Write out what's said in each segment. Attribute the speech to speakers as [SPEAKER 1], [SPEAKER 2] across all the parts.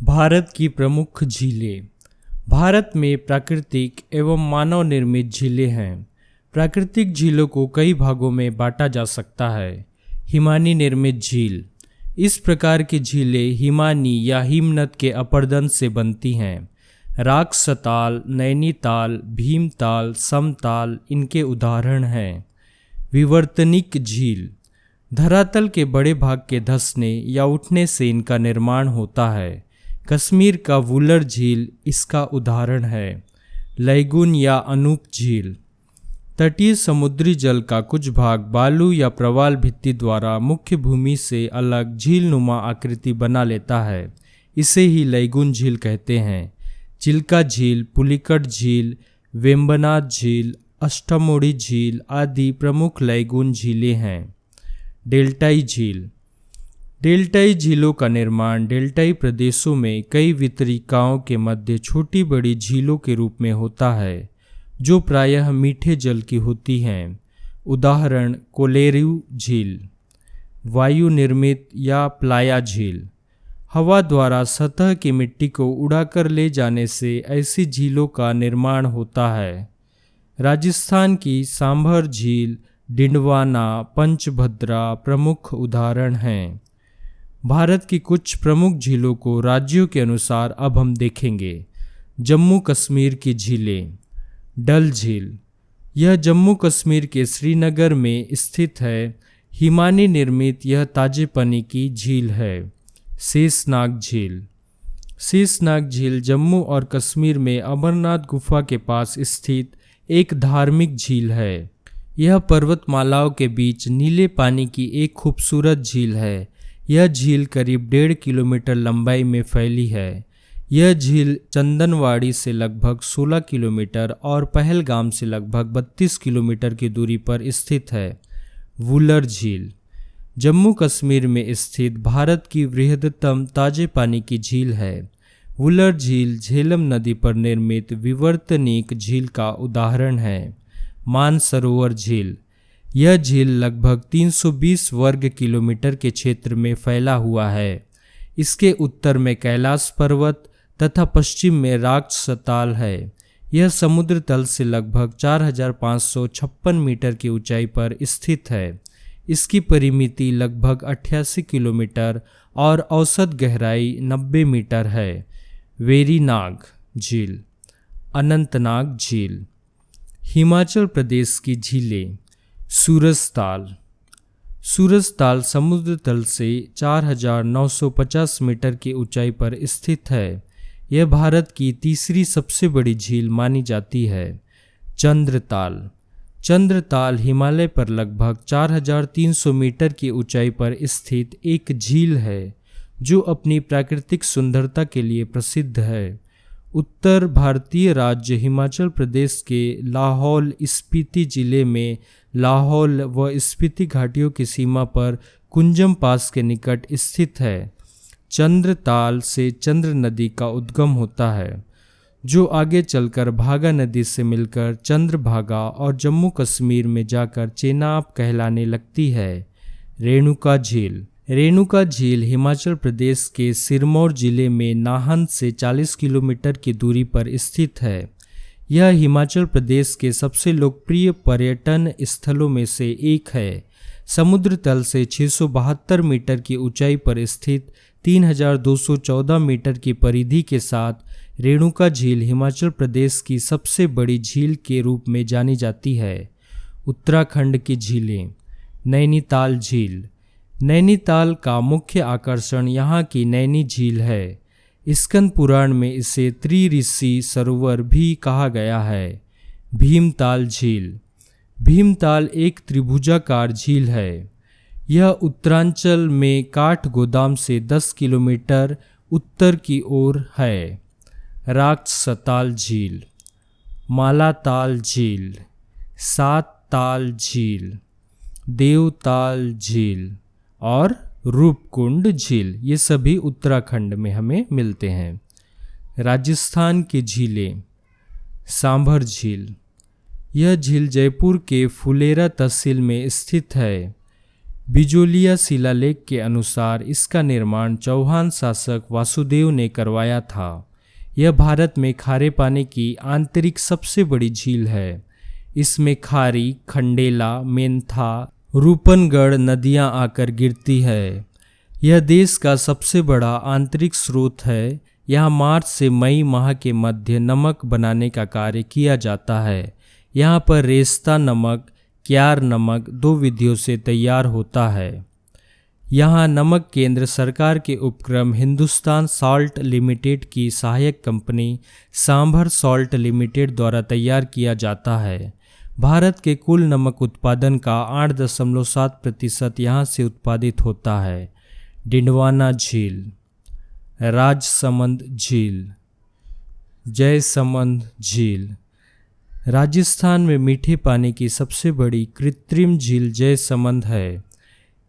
[SPEAKER 1] भारत की प्रमुख झीलें। भारत में प्राकृतिक एवं मानव निर्मित झीलें हैं। प्राकृतिक झीलों को कई भागों में बांटा जा सकता है। हिमानी निर्मित झील। इस प्रकार की झीलें हिमानी या हिमनद के अपरदन से बनती हैं। राक्सताल, नैनीताल, भीमताल, समताल इनके उदाहरण हैं। विवर्तनिक झील। धरातल के बड़े भाग के धंसने या उठने से इनका निर्माण होता है। कश्मीर का वुलर झील इसका उदाहरण है। लैगून या अनूप झील। तटीय समुद्री जल का कुछ भाग बालू या प्रवाल भित्ति द्वारा मुख्य भूमि से अलग झीलनुमा आकृति बना लेता है। इसे ही लैगून झील कहते हैं। चिल्का झील, पुलिकट झील, वेम्बनाथ झील, अष्टमुड़ी झील आदि प्रमुख लैगून झीलें हैं। डेल्टाई झील। डेल्टाई झीलों का निर्माण डेल्टाई प्रदेशों में कई वितरिकाओं के मध्य छोटी बड़ी झीलों के रूप में होता है, जो प्रायः मीठे जल की होती हैं। उदाहरण कोलेरू झील। वायु निर्मित या प्लाया झील। हवा द्वारा सतह की मिट्टी को उड़ाकर ले जाने से ऐसी झीलों का निर्माण होता है। राजस्थान की सांभर झील, डिंडवाना, पंचभद्रा प्रमुख उदाहरण हैं। भारत की कुछ प्रमुख झीलों को राज्यों के अनुसार अब हम देखेंगे। जम्मू कश्मीर की झीलें। डल झील। यह जम्मू कश्मीर के श्रीनगर में स्थित है। हिमानी निर्मित यह ताजे पानी की झील है। शेषनाग झील। शेषनाग झील जम्मू और कश्मीर में अमरनाथ गुफा के पास स्थित एक धार्मिक झील है। यह पर्वतमालाओं के बीच नीले पानी की एक खूबसूरत झील है। यह झील करीब 1.5 किलोमीटर लंबाई में फैली है। यह झील चंदनवाड़ी से लगभग 16 किलोमीटर और पहलगाम से लगभग 32 किलोमीटर की दूरी पर स्थित है। वुलर झील। जम्मू कश्मीर में स्थित भारत की वृहत्तम ताजे पानी की झील है। वुलर झील झेलम नदी पर निर्मित विवर्तनिक झील का उदाहरण है। मानसरोवर झील। यह झील लगभग 320 वर्ग किलोमीटर के क्षेत्र में फैला हुआ है। इसके उत्तर में कैलाश पर्वत तथा पश्चिम में राक्सताल है। यह समुद्र तल से लगभग 4556 मीटर की ऊंचाई पर स्थित है। इसकी परिमिति लगभग 88 किलोमीटर और औसत गहराई 90 मीटर है। वेरीनाग झील। अनंतनाग झील। हिमाचल प्रदेश की झीलें। सूरजताल। सूरजताल समुद्र तल से 4950 मीटर की ऊंचाई पर स्थित है। यह भारत की तीसरी सबसे बड़ी झील मानी जाती है। चंद्रताल। चंद्रताल हिमालय पर लगभग 4300 मीटर की ऊंचाई पर स्थित एक झील है, जो अपनी प्राकृतिक सुंदरता के लिए प्रसिद्ध है। उत्तर भारतीय राज्य हिमाचल प्रदेश के लाहौल स्पीति जिले में लाहौल व स्पीति घाटियों की सीमा पर कुंजम पास के निकट स्थित है। चंद्रताल से चंद्र नदी का उद्गम होता है, जो आगे चलकर भागा नदी से मिलकर चंद्रभागा और जम्मू कश्मीर में जाकर चेनाब कहलाने लगती है। रेणुका झील। रेणुका झील हिमाचल प्रदेश के सिरमौर जिले में नाहन से 40 किलोमीटर की दूरी पर स्थित है। यह हिमाचल प्रदेश के सबसे लोकप्रिय पर्यटन स्थलों में से एक है। समुद्र तल से 672 मीटर की ऊंचाई पर स्थित 3214 मीटर की परिधि के साथ रेणुका झील हिमाचल प्रदेश की सबसे बड़ी झील के रूप में जानी जाती है। उत्तराखंड की झीलें। नैनीताल झील। नैनीताल का मुख्य आकर्षण यहाँ की नैनी झील है। स्कंद पुराण में इसे त्रिऋषि सरोवर भी कहा गया है। भीमताल झील। भीमताल एक त्रिभुजाकार झील है। यह उत्तरांचल में काठगोदाम से 10 किलोमीटर उत्तर की ओर है। राक्सताल झील। मालाताल झील। सातताल झील। देवताल झील और रूपकुंड झील, ये सभी उत्तराखंड में हमें मिलते हैं। राजस्थान की झीलें। सांभर झील। यह झील जयपुर के फुलेरा तहसील में स्थित है। बिजोलिया शिलालेख के अनुसार इसका निर्माण चौहान शासक वासुदेव ने करवाया था। यह भारत में खारे पानी की आंतरिक सबसे बड़ी झील है। इसमें खारी, खंडेला, मेंथा, रूपनगढ़ नदियां आकर गिरती है। यह देश का सबसे बड़ा आंतरिक स्रोत है। यहाँ मार्च से मई माह के मध्य नमक बनाने का कार्य किया जाता है। यहाँ पर रेस्ता नमक, क्यार नमक 2 विधियों से तैयार होता है। यहाँ नमक केंद्र सरकार के उपक्रम हिंदुस्तान साल्ट लिमिटेड की सहायक कंपनी सांभर साल्ट लिमिटेड द्वारा तैयार किया जाता है। भारत के कुल नमक उत्पादन का 8.7% यहाँ से उत्पादित होता है। डिंडवाना झील, राजसमंद झील, जयसमंद झील। राजस्थान में मीठे पानी की सबसे बड़ी कृत्रिम झील जयसमंद है।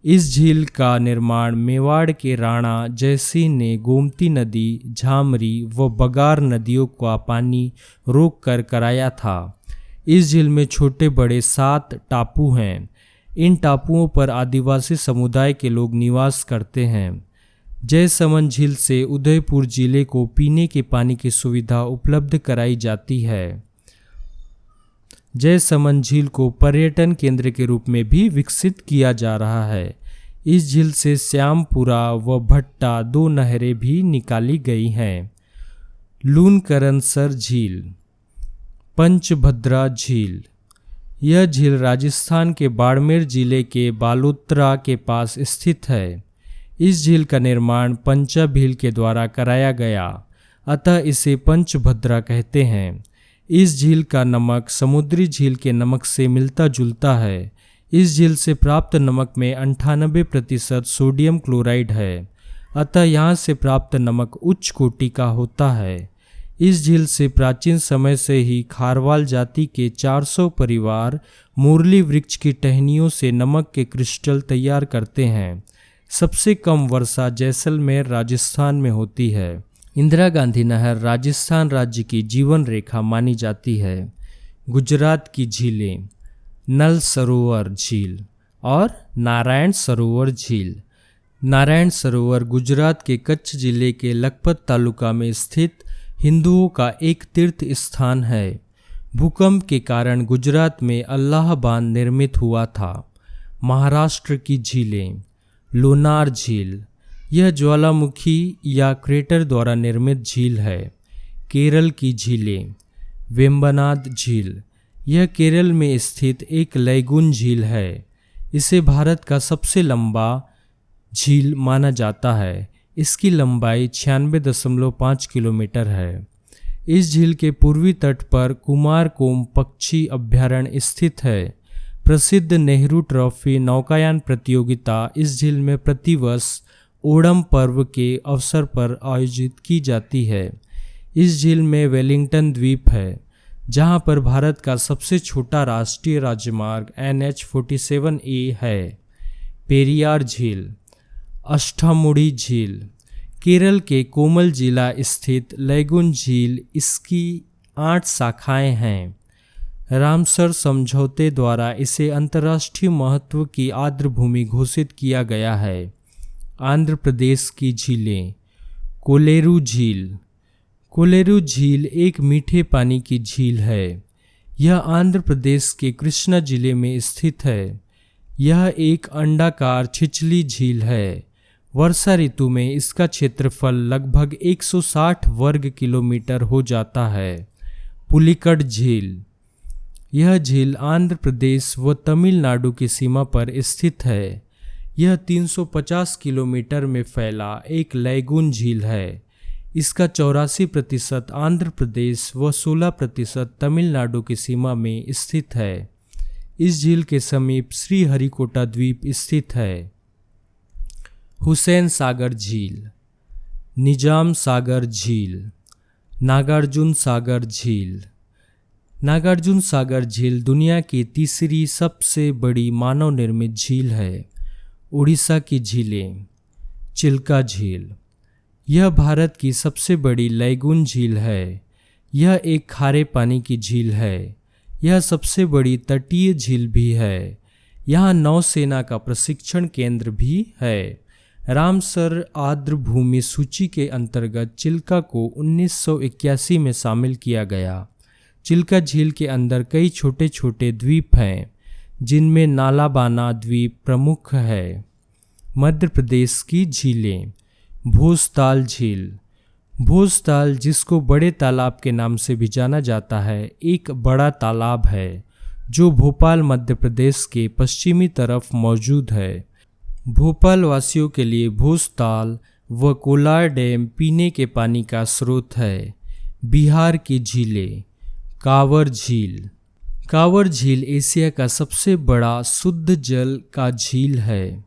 [SPEAKER 1] इस झील का निर्माण मेवाड़ के राणा जयसिंह ने गोमती नदी, झामरी व बगार नदियों का पानी रोककर कराया था। इस झील में छोटे बड़े 7 टापू हैं। इन टापुओं पर आदिवासी समुदाय के लोग निवास करते हैं। जयसमंद झील से उदयपुर जिले को पीने के पानी की सुविधा उपलब्ध कराई जाती है। जयसमंद झील को पर्यटन केंद्र के रूप में भी विकसित किया जा रहा है। इस झील से श्यामपुरा व भट्टा 2 नहरें भी निकाली गई हैं। लूनकरनसर झील, पंचभद्रा झील। यह झील राजस्थान के बाड़मेर जिले के बालोतरा के पास स्थित है। इस झील का निर्माण पंचा भील के द्वारा कराया गया, अतः इसे पंचभद्रा कहते हैं। इस झील का नमक समुद्री झील के नमक से मिलता जुलता है। इस झील से प्राप्त नमक में 98% सोडियम क्लोराइड है, अतः यहाँ से प्राप्त नमक उच्च कोटि का होता है। इस झील से प्राचीन समय से ही खारवाल जाति के 400 परिवार मुरली वृक्ष की टहनियों से नमक के क्रिस्टल तैयार करते हैं। सबसे कम वर्षा जैसलमेर राजस्थान में होती है। इंदिरा गांधी नहर राजस्थान राज्य की जीवन रेखा मानी जाती है। गुजरात की झीलें, नल सरोवर झील और नारायण सरोवर झील। नारायण सरोवर गुजरात के कच्छ जिले के लखपत तालुका में स्थित हिंदुओं का एक तीर्थ स्थान है। भूकंप के कारण गुजरात में अल्लाह बांध निर्मित हुआ था। महाराष्ट्र की झीलें, लोनार झील, यह ज्वालामुखी या क्रेटर द्वारा निर्मित झील है। केरल की झीलें, वेम्बनाड झील, यह केरल में स्थित एक लैगून झील है। इसे भारत का सबसे लंबा झील माना जाता है। इसकी लंबाई 96.5 किलोमीटर है। इस झील के पूर्वी तट पर कुमारकोम पक्षी अभ्यारण्य स्थित है। प्रसिद्ध नेहरू ट्रॉफी नौकायान प्रतियोगिता इस झील में प्रतिवर्ष ओणम पर्व के अवसर पर आयोजित की जाती है। इस झील में वेलिंगटन द्वीप है, जहां पर भारत का सबसे छोटा राष्ट्रीय राजमार्ग NH-47A है। पेरियार झील, अष्टामुड़ी झील, केरल के कोमल जिला स्थित लैगून झील, इसकी 8 शाखाएं हैं। रामसर समझौते द्वारा इसे अंतर्राष्ट्रीय महत्व की आर्द्र भूमि घोषित किया गया है। आंध्र प्रदेश की झीलें, कोलेरू झील। कोलेरू झील एक मीठे पानी की झील है। यह आंध्र प्रदेश के कृष्णा जिले में स्थित है। यह एक अंडाकार छिछली झील है। वर्षा ऋतु में इसका क्षेत्रफल लगभग 160 वर्ग किलोमीटर हो जाता है। पुलिकट झील, यह झील आंध्र प्रदेश व तमिलनाडु की सीमा पर स्थित है। यह 350 किलोमीटर में फैला एक लैगून झील है। इसका 84% आंध्र प्रदेश व 16% तमिलनाडु की सीमा में स्थित है। इस झील के समीप श्रीहरिकोटा द्वीप स्थित है। हुसैन सागर झील, निजाम सागर झील, नागार्जुन सागर झील। नागार्जुन सागर झील दुनिया की तीसरी सबसे बड़ी मानव निर्मित झील है। उड़ीसा की झीलें, चिल्का झील, यह भारत की सबसे बड़ी लैगून झील है। यह एक खारे पानी की झील है। यह सबसे बड़ी तटीय झील भी है। यहाँ नौसेना का प्रशिक्षण केंद्र भी है। रामसर आर्द्र भूमि सूची के अंतर्गत चिल्का को 1981 में शामिल किया गया। चिल्का झील के अंदर कई छोटे छोटे द्वीप हैं, जिनमें नालाबाना द्वीप प्रमुख है। मध्य प्रदेश की झीलें। भोजताल झील। भोजताल, जिसको बड़े तालाब के नाम से भी जाना जाता है, एक बड़ा तालाब है जो भोपाल मध्य प्रदेश के पश्चिमी तरफ मौजूद है। भोपाल वासियों के लिए भोजताल व कोलार डैम पीने के पानी का स्रोत है। बिहार की झीलें। कांवर झील। कांवर झील एशिया का सबसे बड़ा शुद्ध जल का झील है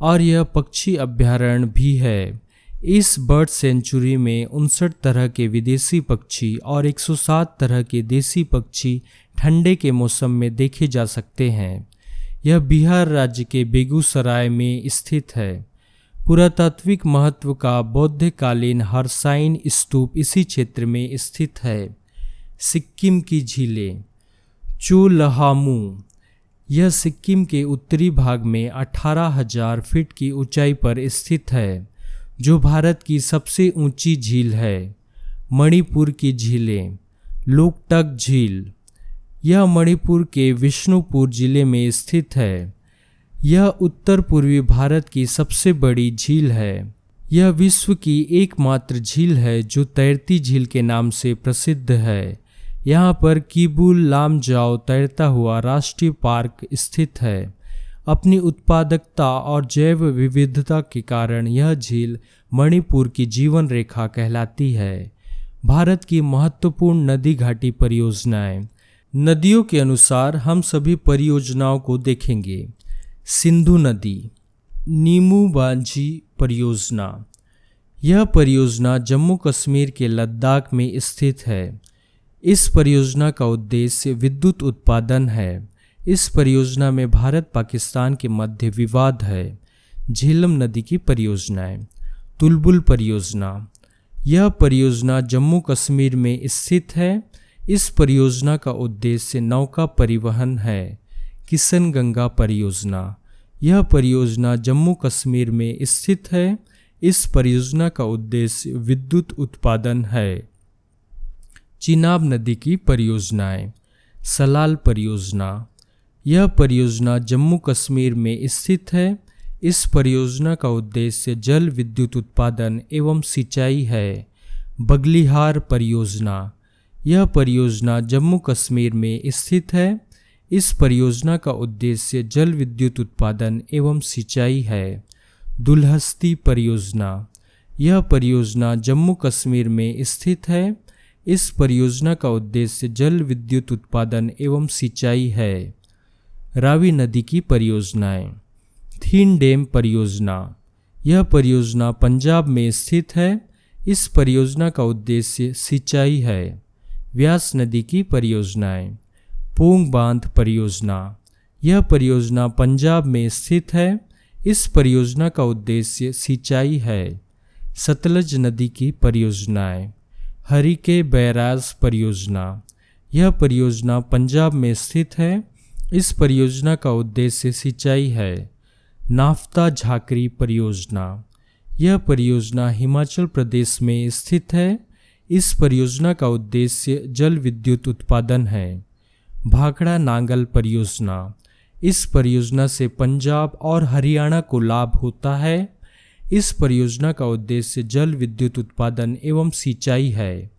[SPEAKER 1] और यह पक्षी अभयारण्य भी है। इस बर्ड सेंचुरी में 59 तरह के विदेशी पक्षी और 107 तरह के देसी पक्षी ठंडे के मौसम में देखे जा सकते हैं। यह बिहार राज्य के बेगूसराय में स्थित है। पुरातात्विक महत्व का बौद्धकालीन हरसाइन स्तूप इसी क्षेत्र में स्थित है। सिक्किम की झीलें। चोलहामू। यह सिक्किम के उत्तरी भाग में 18,000 फीट की ऊंचाई पर स्थित है, जो भारत की सबसे ऊंची झील है। मणिपुर की झीलें। लोकटक झील। यह मणिपुर के विष्णुपुर जिले में स्थित है। यह उत्तर पूर्वी भारत की सबसे बड़ी झील है। यह विश्व की एकमात्र झील है जो तैरती झील के नाम से प्रसिद्ध है। यहाँ पर किबुल लामजाओ तैरता हुआ राष्ट्रीय पार्क स्थित है। अपनी उत्पादकता और जैव विविधता के कारण यह झील मणिपुर की जीवन रेखा कहलाती है। भारत की महत्वपूर्ण नदी घाटी परियोजनाएं। नदियों के अनुसार हम सभी परियोजनाओं को देखेंगे। सिंधु नदी। नीमूबांजी परियोजना। यह परियोजना जम्मू कश्मीर के लद्दाख में स्थित है। इस परियोजना का उद्देश्य विद्युत उत्पादन है। इस परियोजना में भारत पाकिस्तान के मध्य विवाद है। झेलम नदी की परियोजनाएं। तुलबुल परियोजना। यह परियोजना जम्मू कश्मीर में स्थित है। इस परियोजना का उद्देश्य नौका परिवहन है। किशनगंगा परियोजना। यह परियोजना जम्मू कश्मीर में स्थित है। इस परियोजना का उद्देश्य विद्युत उत्पादन है। चिनाब नदी की परियोजनाएं। सलाल परियोजना। यह परियोजना जम्मू कश्मीर में स्थित है। इस परियोजना का उद्देश्य जल विद्युत उत्पादन एवं सिंचाई है। बगलिहार परियोजना। यह परियोजना जम्मू कश्मीर में स्थित है। इस परियोजना का उद्देश्य जल विद्युत उत्पादन एवं सिंचाई है। दुलहस्ती परियोजना। यह परियोजना जम्मू कश्मीर में स्थित है। इस परियोजना का उद्देश्य जल विद्युत उत्पादन एवं सिंचाई है। रावी नदी की परियोजनाएं। थीन डैम परियोजना। यह परियोजना पंजाब में स्थित है। इस परियोजना का उद्देश्य सिंचाई है। व्यास नदी की परियोजनाएं। पोंग बांध परियोजना। यह परियोजना पंजाब में स्थित है। इस परियोजना का उद्देश्य सिंचाई है। सतलज नदी की परियोजनाएं। हरिके बैराज परियोजना। यह परियोजना पंजाब में स्थित है। इस परियोजना का उद्देश्य सिंचाई है। नाफ्ता झाकरी परियोजना। यह परियोजना हिमाचल प्रदेश में स्थित है। इस परियोजना का उद्देश्य जल विद्युत उत्पादन है। भाखड़ा नांगल परियोजना। इस परियोजना से पंजाब और हरियाणा को लाभ होता है। इस परियोजना का उद्देश्य जल विद्युत उत्पादन एवं सिंचाई है।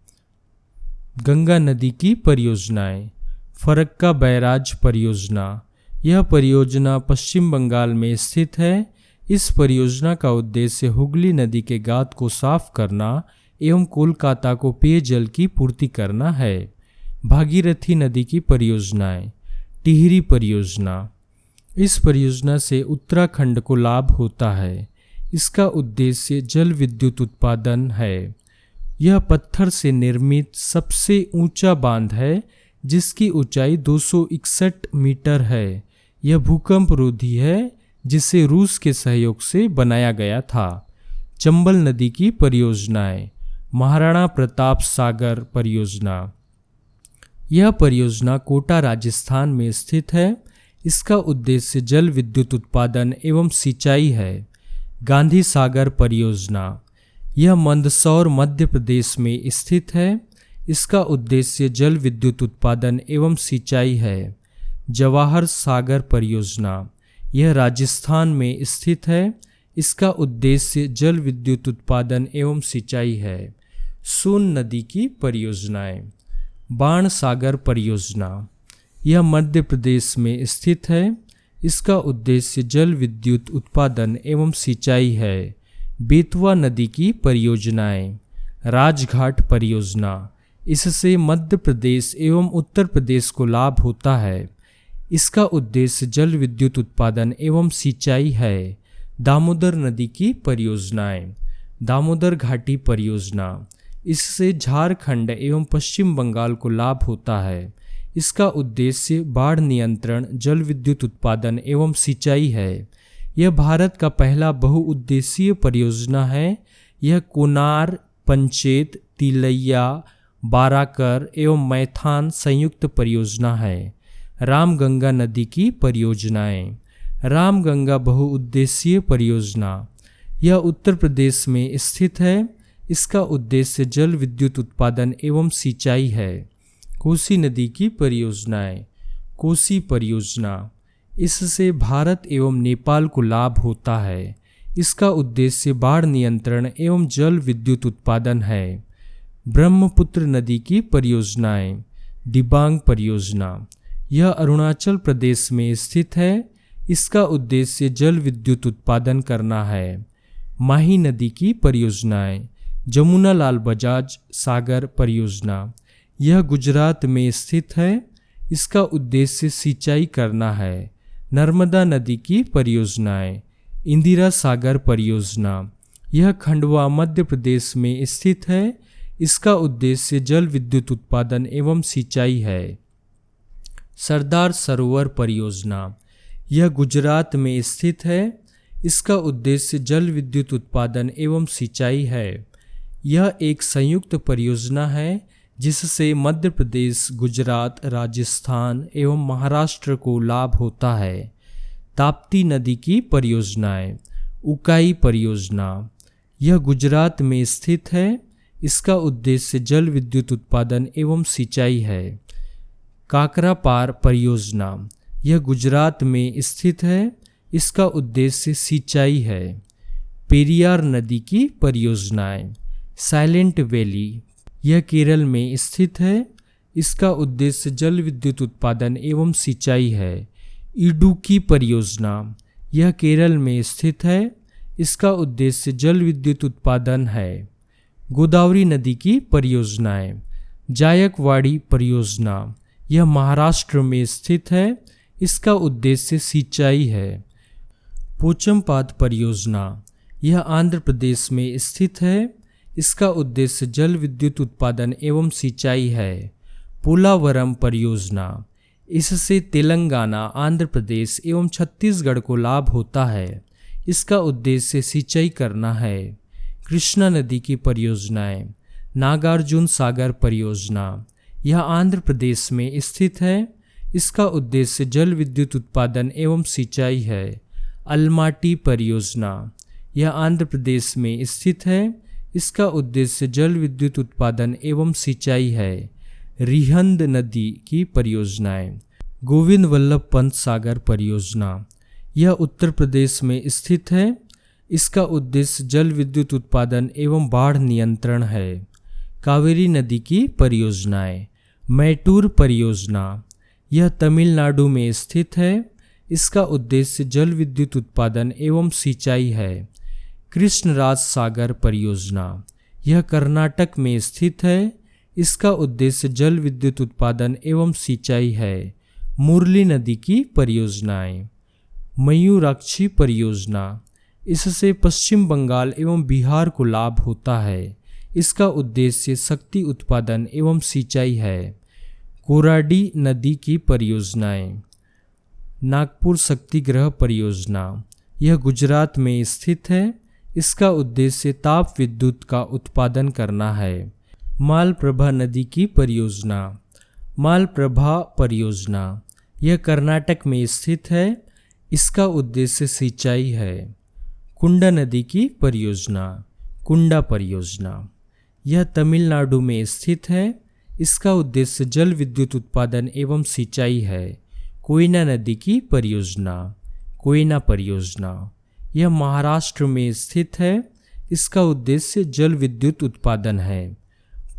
[SPEAKER 1] गंगा नदी की परियोजनाएं। फरक्का बैराज परियोजना। यह परियोजना पश्चिम बंगाल में स्थित है। इस परियोजना का उद्देश्य हुगली नदी के गाद को साफ करना एवं कोलकाता को पेयजल की पूर्ति करना है। भागीरथी नदी की परियोजनाएं। टिहरी परियोजना। इस परियोजना से उत्तराखंड को लाभ होता है। इसका उद्देश्य जल विद्युत उत्पादन है। यह पत्थर से निर्मित सबसे ऊंचा बांध है, जिसकी ऊंचाई 261 मीटर है। यह भूकंप रोधी है, जिसे रूस के सहयोग से बनाया गया था। चंबल नदी की परियोजनाएं। महाराणा प्रताप सागर परियोजना। यह परियोजना कोटा राजस्थान में स्थित है। इसका उद्देश्य जल विद्युत उत्पादन एवं सिंचाई है। गांधी सागर परियोजना, यह मंदसौर मध्य प्रदेश में स्थित है। इसका उद्देश्य जल विद्युत उत्पादन एवं सिंचाई है। जवाहर सागर परियोजना, यह राजस्थान में स्थित है। इसका उद्देश्य जल विद्युत उत्पादन एवं सिंचाई है। सोन नदी की परियोजनाएं। बाण सागर परियोजना, यह मध्य प्रदेश में स्थित है। इसका उद्देश्य जल विद्युत उत्पादन एवं सिंचाई है। बेतवा नदी की परियोजनाएं। राजघाट परियोजना, इससे मध्य प्रदेश एवं उत्तर प्रदेश को लाभ होता है। इसका उद्देश्य जल विद्युत उत्पादन एवं सिंचाई है। दामोदर नदी की परियोजनाएं। दामोदर घाटी परियोजना, इससे झारखंड एवं पश्चिम बंगाल को लाभ होता है। इसका उद्देश्य बाढ़ नियंत्रण, जल विद्युत उत्पादन एवं सिंचाई है। यह भारत का पहला बहुउद्देशीय परियोजना है। यह कोनार, पंचेत, तिलैया, बाराकर एवं मैथान संयुक्त परियोजना है। रामगंगा नदी की परियोजनाएं। रामगंगा बहुउद्देशीय परियोजना, यह उत्तर प्रदेश में स्थित है। इसका उद्देश्य जल विद्युत उत्पादन एवं सिंचाई है। कोसी नदी की परियोजनाएं। कोसी परियोजना, इससे भारत एवं नेपाल को लाभ होता है। इसका उद्देश्य बाढ़ नियंत्रण एवं जल विद्युत उत्पादन है। ब्रह्मपुत्र नदी की परियोजनाएं। दिबांग परियोजना, यह अरुणाचल प्रदेश में स्थित है। इसका उद्देश्य जल विद्युत उत्पादन करना है। माही नदी की परियोजनाएं। जमुना लाल बजाज सागर परियोजना, यह गुजरात में स्थित है। इसका उद्देश्य सिंचाई करना है। नर्मदा नदी की परियोजनाएं। इंदिरा सागर परियोजना, यह खंडवा मध्य प्रदेश में स्थित है। इसका उद्देश्य जल विद्युत उत्पादन एवं सिंचाई है। सरदार सरोवर परियोजना, यह गुजरात में स्थित है। इसका उद्देश्य जल विद्युत उत्पादन एवं सिंचाई है। यह एक संयुक्त परियोजना है जिससे मध्य प्रदेश, गुजरात, राजस्थान एवं महाराष्ट्र को लाभ होता है। ताप्ती नदी की परियोजनाएं। उकाई परियोजना, यह गुजरात में स्थित है। इसका उद्देश्य जल विद्युत उत्पादन एवं सिंचाई है। काकरापार परियोजना, यह गुजरात में स्थित है। इसका उद्देश्य सिंचाई है। पेरियार नदी की परियोजनाएं। साइलेंट वैली, यह केरल में स्थित है। इसका उद्देश्य जल विद्युत उत्पादन एवं सिंचाई है। इडुक्की परियोजना, यह केरल में स्थित है। इसका उद्देश्य जल विद्युत उत्पादन है। गोदावरी नदी की परियोजनाएं। जायकवाड़ी परियोजना, यह महाराष्ट्र में स्थित है। इसका उद्देश्य सिंचाई है। पोचमपाद परियोजना, यह आंध्र प्रदेश में स्थित है। इसका उद्देश्य जल विद्युत उत्पादन एवं सिंचाई है। पोलावरम परियोजना, इससे तेलंगाना, आंध्र प्रदेश एवं छत्तीसगढ़ को लाभ होता है। इसका उद्देश्य सिंचाई करना है। कृष्णा नदी की परियोजनाएं। नागार्जुन सागर परियोजना, यह आंध्र प्रदेश में स्थित है। इसका उद्देश्य जल विद्युत उत्पादन एवं सिंचाई है। अलमाटी परियोजना, यह आंध्र प्रदेश में स्थित है। इसका उद्देश्य जल विद्युत उत्पादन एवं सिंचाई है। रिहंद नदी की परियोजनाएं। गोविंद वल्लभ पंत सागर परियोजना, यह उत्तर प्रदेश में स्थित है। इसका उद्देश्य जल विद्युत उत्पादन एवं बाढ़ नियंत्रण है। कावेरी नदी की परियोजनाएं। मैटूर परियोजना, यह तमिलनाडु में स्थित है। इसका उद्देश्य जल विद्युत उत्पादन एवं सिंचाई है। कृष्णराज सागर परियोजना, यह कर्नाटक में स्थित है। इसका उद्देश्य जल विद्युत उत्पादन एवं सिंचाई है। मुरली नदी की परियोजनाएं। मयूराक्षी परियोजना, इससे पश्चिम बंगाल एवं बिहार को लाभ होता है। इसका उद्देश्य शक्ति उत्पादन एवं सिंचाई है। कोराडी नदी की परियोजनाएं। नागपुर शक्ति ग्रह परियोजना, यह गुजरात में स्थित है। इसका उद्देश्य ताप विद्युत का उत्पादन करना है। मालप्रभा नदी की परियोजना। मालप्रभा परियोजना, यह कर्नाटक में स्थित है। इसका उद्देश्य सिंचाई है। कुंडा नदी की परियोजना, कुंडा परियोजना, यह तमिलनाडु में स्थित है। इसका उद्देश्य जल विद्युत उत्पादन एवं सिंचाई है। कोयना नदी की परियोजना, कोयना परियोजना, यह महाराष्ट्र में स्थित है। इसका उद्देश्य जल विद्युत उत्पादन है।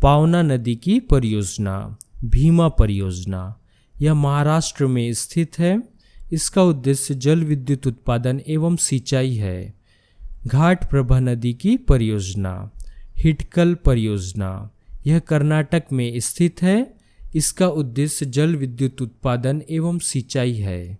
[SPEAKER 1] पावना नदी की परियोजना, भीमा परियोजना, यह महाराष्ट्र में स्थित है। इसका उद्देश्य जल विद्युत उत्पादन एवं सिंचाई है। घाट प्रभा नदी की परियोजना, हिटकल परियोजना, यह कर्नाटक में स्थित है। इसका उद्देश्य जल विद्युत उत्पादन एवं सिंचाई है।